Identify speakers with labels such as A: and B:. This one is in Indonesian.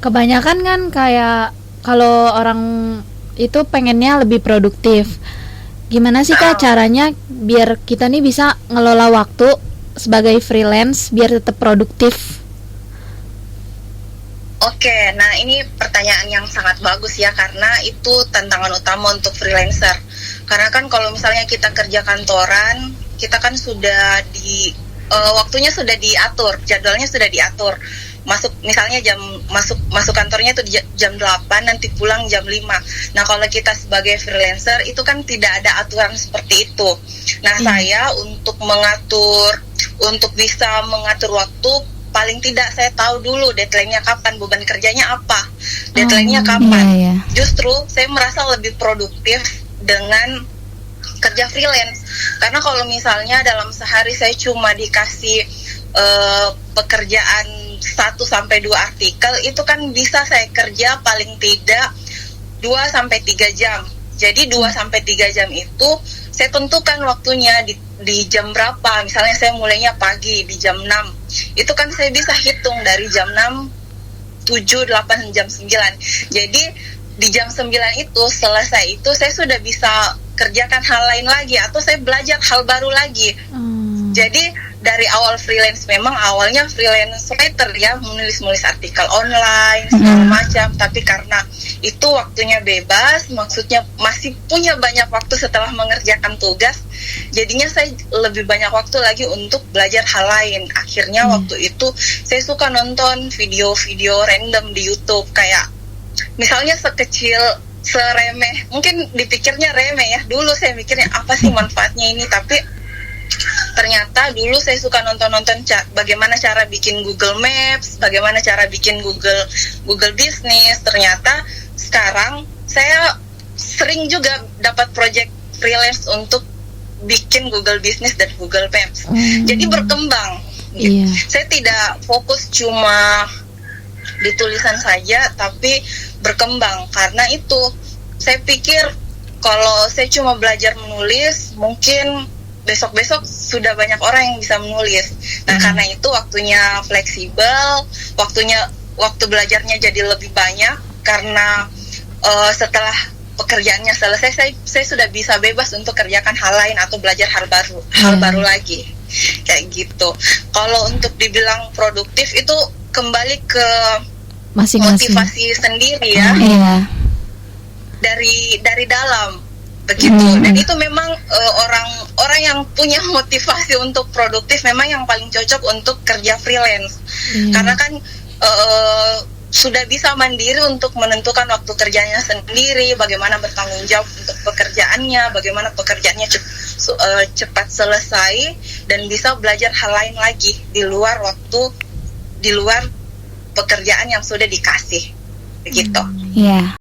A: Kebanyakan kan kayak kalau orang itu pengennya lebih produktif. Gimana sih Kak caranya biar kita nih bisa ngelola waktu sebagai freelance biar tetap produktif?
B: Oke, nah ini pertanyaan yang sangat bagus ya, karena itu tantangan utama untuk freelancer. Karena kan kalau misalnya kita kerja kantoran, kita kan sudah waktunya sudah diatur, jadwalnya sudah diatur. Masuk misalnya masuk kantornya itu jam 8, nanti pulang jam 5. Nah, kalau kita sebagai freelancer itu kan tidak ada aturan seperti itu. Nah, saya untuk bisa mengatur waktu, paling tidak saya tahu dulu deadline-nya kapan, beban kerjanya apa, deadline-nya kapan. Justru saya merasa lebih produktif dengan kerja freelance, karena kalau misalnya dalam sehari saya cuma dikasih pekerjaan 1-2 artikel, itu kan bisa saya kerja paling tidak 2-3 jam. Jadi 2-3 jam itu saya tentukan waktunya di jam berapa. Misalnya saya mulainya pagi di jam 6, itu kan saya bisa hitung dari jam 6, 7, 8, jam 9. Jadi di jam 9 itu selesai itu saya sudah bisa kerjakan hal lain lagi, atau saya belajar hal baru lagi. Jadi dari awal freelance, memang awalnya freelance writer ya, menulis artikel online segala macam, tapi karena itu waktunya bebas, maksudnya masih punya banyak waktu setelah mengerjakan tugas, jadinya saya lebih banyak waktu lagi untuk belajar hal lain. Akhirnya waktu itu saya suka nonton video-video random di YouTube, kayak misalnya seremeh, mungkin dipikirnya remeh ya, dulu saya mikirnya apa sih manfaatnya ini, tapi ternyata dulu saya suka nonton bagaimana cara bikin Google Maps, bagaimana cara bikin Google Business. Ternyata sekarang saya sering juga dapat project freelance untuk bikin Google Business dan Google Maps. Jadi berkembang. Saya tidak fokus cuma di tulisan saja, tapi berkembang. Karena itu saya pikir kalau saya cuma belajar menulis, mungkin besok-besok sudah banyak orang yang bisa menulis. Nah, karena itu waktunya fleksibel, waktu belajarnya jadi lebih banyak, karena setelah pekerjaannya selesai, saya sudah bisa bebas untuk kerjakan hal lain atau belajar hal baru lagi, kayak gitu. Kalau untuk dibilang produktif itu kembali ke
A: masing-masing
B: motivasi sendiri ya, dari dalam. Begitu. Dan itu memang orang yang punya motivasi untuk produktif memang yang paling cocok untuk kerja freelance. Karena kan sudah bisa mandiri untuk menentukan waktu kerjanya sendiri, bagaimana bertanggung jawab untuk pekerjaannya, bagaimana pekerjaannya cepat selesai, dan bisa belajar hal lain lagi di luar pekerjaan yang sudah dikasih. Begitu.